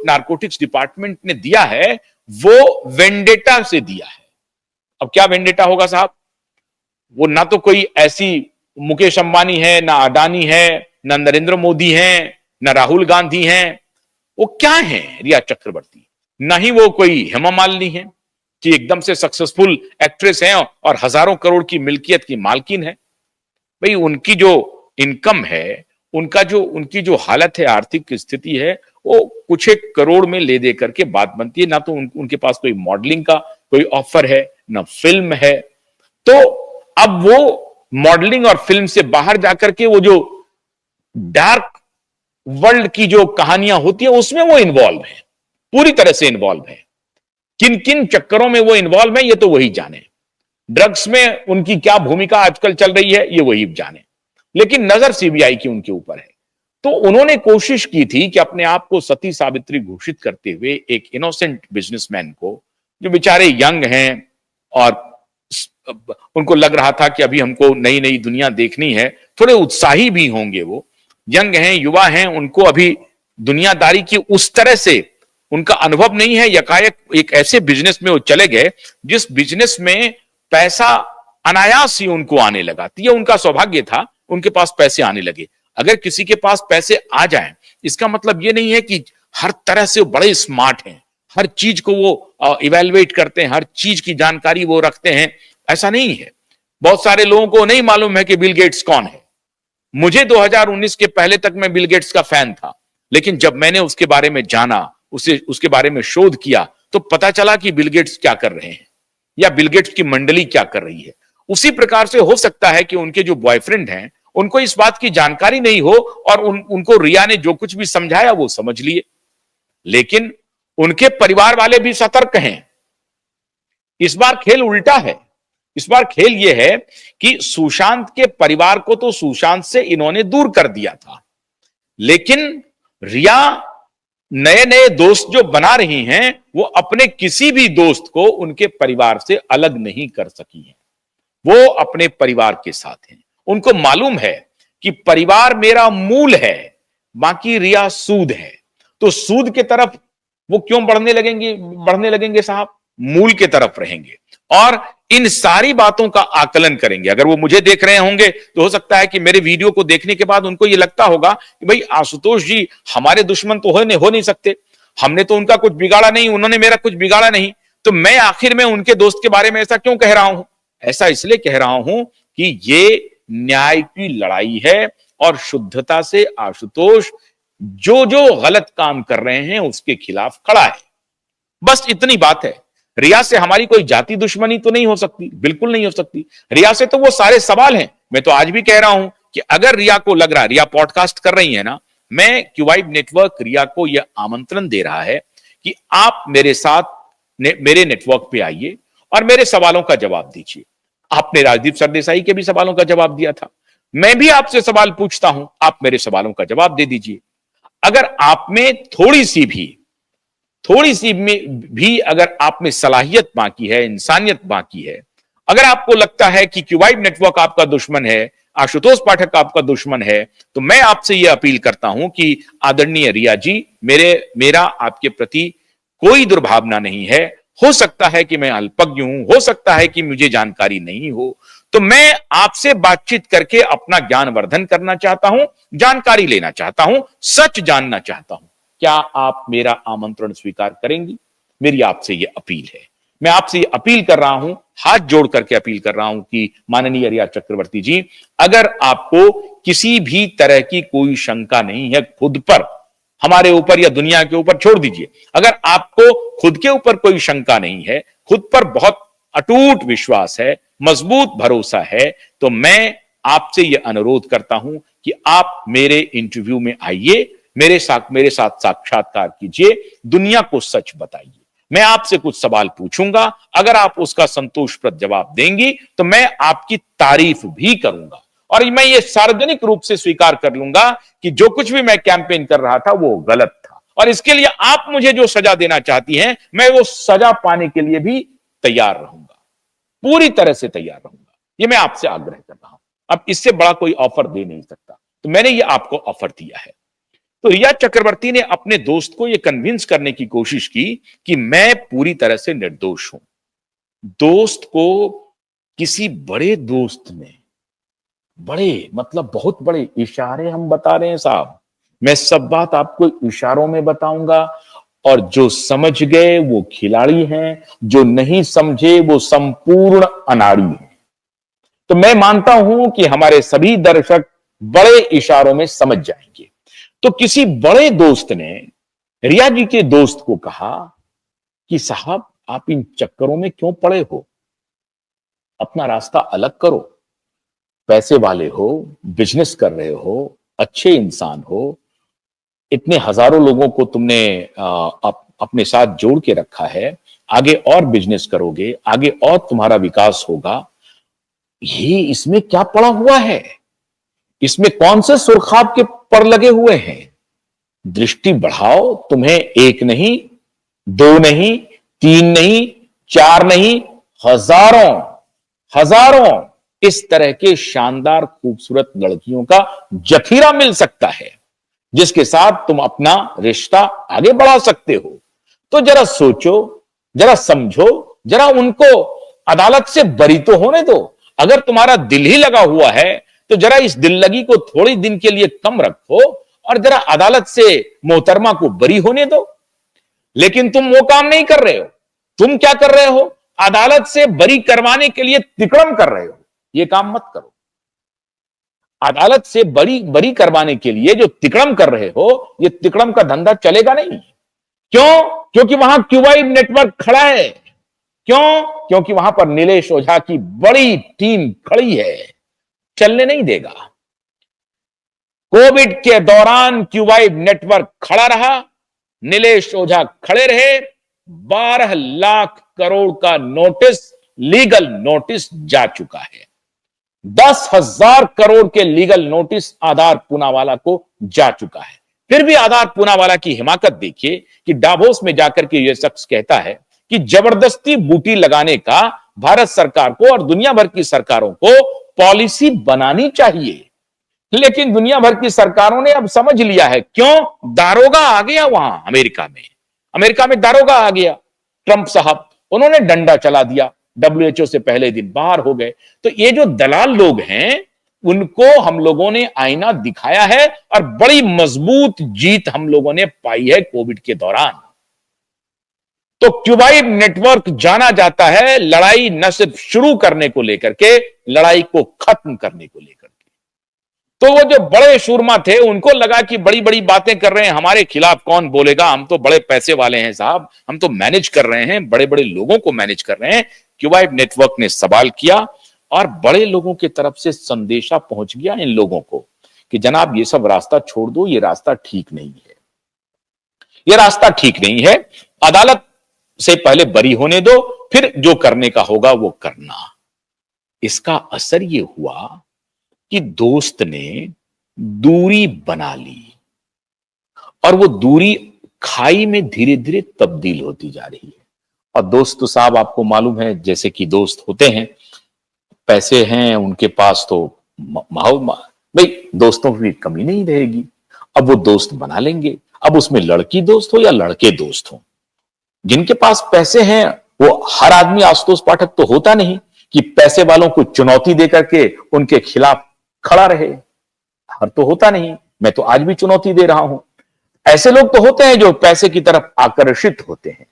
Narcotics department ने दिया है वो वेंडेटा से दिया है। अब क्या वेंडेटा होगा साहब? वो ना तो कोई ऐसी मुकेश अंबानी है, ना अडानी है, ना नरेंद्र मोदी हैं, ना राहुल गांधी हैं। वो क्या है रिया चक्रवर्ती? ना ही वो कोई हेमा मालिनी है कि एकदम से सक्सेसफुल एक्ट्रेस हैं और हजारों करोड़ की मिल्कियत की मालकिन है। भाई उनकी जो इनकम है, उनकी जो हालत है, आर्थिक स्थिति है, वो कुछ एक करोड़ में ले दे करके बात बनती है। ना तो उनके पास कोई मॉडलिंग का कोई ऑफर है, ना फिल्म है। तो अब वो मॉडलिंग और फिल्म से बाहर जाकर के वो जो डार्क वर्ल्ड की जो कहानियां होती है उसमें वो इन्वॉल्व है, पूरी तरह से इन्वॉल्व है। किन किन चक्करों में वो इन्वॉल्व है ये तो वही जाने। ड्रग्स में उनकी क्या भूमिका आजकल चल रही है ये वही जाने, लेकिन नजर सीबीआई की उनके ऊपर है। तो उन्होंने कोशिश की थी कि अपने आप को सती सावित्री घोषित करते हुए एक इनोसेंट बिजनेसमैन को, जो बेचारे यंग हैं और उनको लग रहा था कि अभी हमको नई नई दुनिया देखनी है, थोड़े उत्साही भी होंगे, वो यंग हैं, युवा हैं, उनको अभी दुनियादारी की उस तरह से उनका अनुभव नहीं है। यकायक एक ऐसे बिजनेस में वो चले गए जिस बिजनेस में पैसा अनायास ही उनको आने लगा। ये उनका सौभाग्य था, उनके पास पैसे आने लगे। अगर किसी के पास पैसे आ जाएं, इसका मतलब ये नहीं है कि हर तरह से वो बड़े स्मार्ट हैं, हर चीज को वो इवेलुएट करते हैं, हर चीज की जानकारी वो रखते हैं, ऐसा नहीं है। बहुत सारे लोगों को नहीं मालूम है कि बिल गेट्स कौन है। मुझे 2019 के पहले तक मैं बिल गेट्स का फैन था, लेकिन जब मैंने उसके बारे में जाना, उसके बारे में शोध किया, तो पता चला कि बिल गेट्स क्या कर रहे हैं या बिल गेट्स की मंडली क्या कर रही है। उसी प्रकार से हो सकता है कि उनके जो बॉयफ्रेंड हैं उनको इस बात की जानकारी नहीं हो और उनको रिया ने जो कुछ भी समझाया वो समझ लिए, लेकिन उनके परिवार वाले भी सतर्क हैं। इस बार खेल उल्टा है। इस बार खेल यह है कि सुशांत के परिवार को तो सुशांत से इन्होंने दूर कर दिया था, लेकिन रिया नए नए दोस्त जो बना रही हैं वो अपने किसी भी दोस्त को उनके परिवार से अलग नहीं कर सकी हैं। वो अपने परिवार के साथ हैं। उनको मालूम है कि परिवार मेरा मूल है, बाकी रिया सूद है। तो सूद के तरफ वो क्यों बढ़ने लगेंगे साहब? मूल के तरफ रहेंगे और इन सारी बातों का आकलन करेंगे। अगर वो मुझे देख रहे होंगे तो हो सकता है कि मेरे वीडियो को देखने के बाद उनको ये लगता होगा कि भाई आशुतोष जी हमारे दुश्मन तो हो नहीं सकते, हमने तो उनका कुछ बिगाड़ा नहीं, उन्होंने मेरा कुछ बिगाड़ा नहीं, तो मैं आखिर में उनके दोस्त के बारे में ऐसा क्यों कह रहा हूं? ऐसा इसलिए कह रहा हूं कि ये न्याय की लड़ाई है और शुद्धता से आशुतोष जो जो गलत काम कर रहे हैं उसके खिलाफ खड़ा है। बस इतनी बात है। रिया से हमारी कोई जाति दुश्मनी तो नहीं हो सकती, बिल्कुल नहीं हो सकती। रिया से तो वो सारे सवाल हैं। मैं तो आज भी कह रहा हूं कि अगर रिया को लग रहा, रिया पॉडकास्ट कर रही है ना, मैं क्यूवाइब नेटवर्क रिया को यह आमंत्रण दे रहा है कि आप मेरे साथ मेरे नेटवर्क पे आइए और मेरे सवालों का जवाब दीजिए। आपने राजदीप सरदेसाई के भी सवालों का जवाब दिया था, मैं भी आपसे सवाल पूछता हूं, आप मेरे सवालों का जवाब दे दीजिए। अगर आप में थोड़ी सी भी अगर आप में सलाहियत बाकी है, इंसानियत बाकी है, अगर आपको लगता है कि क्यूवाइब नेटवर्क आपका दुश्मन है, आशुतोष पाठक आपका दुश्मन है, तो मैं आपसे यह अपील करता हूं कि आदरणीय रिया जी, मेरा आपके प्रति कोई दुर्भावना नहीं है। हो सकता है कि मैं अल्पज्ञ हूं, हो सकता है कि मुझे जानकारी नहीं हो, तो मैं आपसे बातचीत करके अपना ज्ञानवर्धन करना चाहता हूं, जानकारी लेना चाहता हूं, सच जानना चाहता हूं। क्या आप मेरा आमंत्रण स्वीकार करेंगी? मेरी आपसे यह अपील है। मैं आपसे यह अपील कर रहा हूं, हाथ जोड़ करके अपील कर रहा हूं कि माननीय रिया चक्रवर्ती जी, अगर आपको किसी भी तरह की कोई शंका नहीं है खुद पर, हमारे ऊपर या दुनिया के ऊपर छोड़ दीजिए, अगर आपको खुद के ऊपर कोई शंका नहीं है, खुद पर बहुत अटूट विश्वास है, मजबूत भरोसा है, तो मैं आपसे यह अनुरोध करता हूं कि आप मेरे इंटरव्यू में आइए, मेरे साथ साक्षात्कार कीजिए, दुनिया को सच बताइए। मैं आपसे कुछ सवाल पूछूंगा, अगर आप उसका संतोषप्रद जवाब देंगी तो मैं आपकी तारीफ भी करूंगा और मैं ये सार्वजनिक रूप से स्वीकार कर लूंगा कि जो कुछ भी मैं कैंपेन कर रहा था वो गलत था और इसके लिए आप मुझे जो सजा देना चाहती हैं, मैं वो सजा पाने के लिए भी तैयार रहूंगा, पूरी तरह से तैयार रहूंगा। ये मैं आपसे आग्रह कर रहा हूं। अब इससे बड़ा कोई ऑफर दे नहीं सकता, तो मैंने ये आपको ऑफर दिया है। तो रिया चक्रवर्ती ने अपने दोस्त को यह कन्विंस करने की कोशिश की कि मैं पूरी तरह से निर्दोष हूं। दोस्त को किसी बड़े दोस्त ने, बड़े मतलब बहुत बड़े इशारे हम बता रहे हैं साहब, मैं सब बात आपको इशारों में बताऊंगा, और जो समझ गए वो खिलाड़ी हैं, जो नहीं समझे वो संपूर्ण अनाड़ी हैं। तो मैं मानता हूं कि हमारे सभी दर्शक बड़े इशारों में समझ जाएंगे। तो किसी बड़े दोस्त ने रिया जी के दोस्त को कहा कि साहब आप इन चक्करों में क्यों पड़े हो, अपना रास्ता अलग करो, पैसे वाले हो, बिजनेस कर रहे हो, अच्छे इंसान हो, इतने हजारों लोगों को तुमने अपने साथ जोड़ के रखा है, आगे और बिजनेस करोगे, आगे और तुम्हारा विकास होगा, ये इसमें क्या पड़ा हुआ है, इसमें कौन से सुरखाब के पर लगे हुए हैं। दृष्टि बढ़ाओ, तुम्हें एक नहीं, दो नहीं, तीन नहीं, चार नहीं, हजारों हजारों इस तरह के शानदार खूबसूरत लड़कियों का जखीरा मिल सकता है, जिसके साथ तुम अपना रिश्ता आगे बढ़ा सकते हो। तो जरा सोचो, जरा समझो, जरा उनको अदालत से बरी तो होने दो। अगर तुम्हारा दिल ही लगा हुआ है तो जरा इस दिल लगी को थोड़ी दिन के लिए कम रखो और जरा अदालत से मोहतरमा को बरी होने दो। लेकिन तुम वो काम नहीं कर रहे हो। तुम क्या कर रहे हो, अदालत से बरी करवाने के लिए तिकड़म कर रहे हो। ये काम मत करो। अदालत से बरी करवाने के लिए जो तिकड़म कर रहे हो, ये तिकड़म का धंधा चलेगा नहीं। क्यों? क्योंकि वहां क्यूबाइड नेटवर्क खड़ा है। क्यों? क्योंकि वहां पर नीलेश ओझा की बड़ी टीम खड़ी है, चलने नहीं देगा। कोविड के दौरान क्यूबाइड नेटवर्क खड़ा रहा, नीलेश ओझा खड़े रहे, 12 लाख करोड़ का नोटिस, लीगल नोटिस जा चुका है। 10,000 करोड़ के लीगल नोटिस आधार पूनावाला को जा चुका है। फिर भी आधार पूनावाला की हिमाकत देखिए कि डावोस में जाकर के यह शख्स कहता है कि जबरदस्ती बूटी लगाने का भारत सरकार को और दुनिया भर की सरकारों को पॉलिसी बनानी चाहिए। लेकिन दुनिया भर की सरकारों ने अब समझ लिया है। क्यों? दारोगा आ गया वहां अमेरिका में दारोगा आ गया। ट्रंप साहब, उन्होंने डंडा चला दिया, WHO से पहले दिन बाहर हो गए। तो ये जो दलाल लोग हैं, उनको हम लोगों ने आईना दिखाया है और बड़ी मजबूत जीत हम लोगों ने पाई है कोविड के दौरान। तो क्यूबाइड नेटवर्क जाना जाता है लड़ाई न सिर्फ शुरू करने को लेकर के, लड़ाई को खत्म करने को लेकर के। तो वो जो बड़े शूरमा थे, उनको लगा कि बड़ी बड़ी बातें कर रहे हैं, हमारे खिलाफ कौन बोलेगा, हम तो बड़े पैसे वाले हैं साहब, हम तो मैनेज कर रहे हैं, बड़े बड़े लोगों को मैनेज कर रहे हैं। क्यूबाइड नेटवर्क ने सवाल किया और बड़े लोगों की तरफ से संदेशा पहुंच गया इन लोगों को कि जनाब ये सब रास्ता छोड़ दो, ये रास्ता ठीक नहीं है, ये रास्ता ठीक नहीं है, अदालत से पहले बरी होने दो, फिर जो करने का होगा वो करना। इसका असर ये हुआ कि दोस्त ने दूरी बना ली और वो दूरी खाई में धीरे धीरे तब्दील होती जा रही है। और दोस्त तो साहब आपको मालूम है जैसे कि दोस्त होते हैं, पैसे हैं उनके पास तो माहौल भाई दोस्तों की कमी नहीं रहेगी। अब वो दोस्त बना लेंगे, अब उसमें लड़की दोस्त हो या लड़के दोस्त हो। जिनके पास पैसे हैं, वो हर आदमी आशुतोष पाठक तो होता नहीं कि पैसे वालों को चुनौती देकर के उनके खिलाफ खड़ा रहे, हर तो होता नहीं। मैं तो आज भी चुनौती दे रहा हूं। ऐसे लोग तो होते हैं जो पैसे की तरफ आकर्षित होते हैं,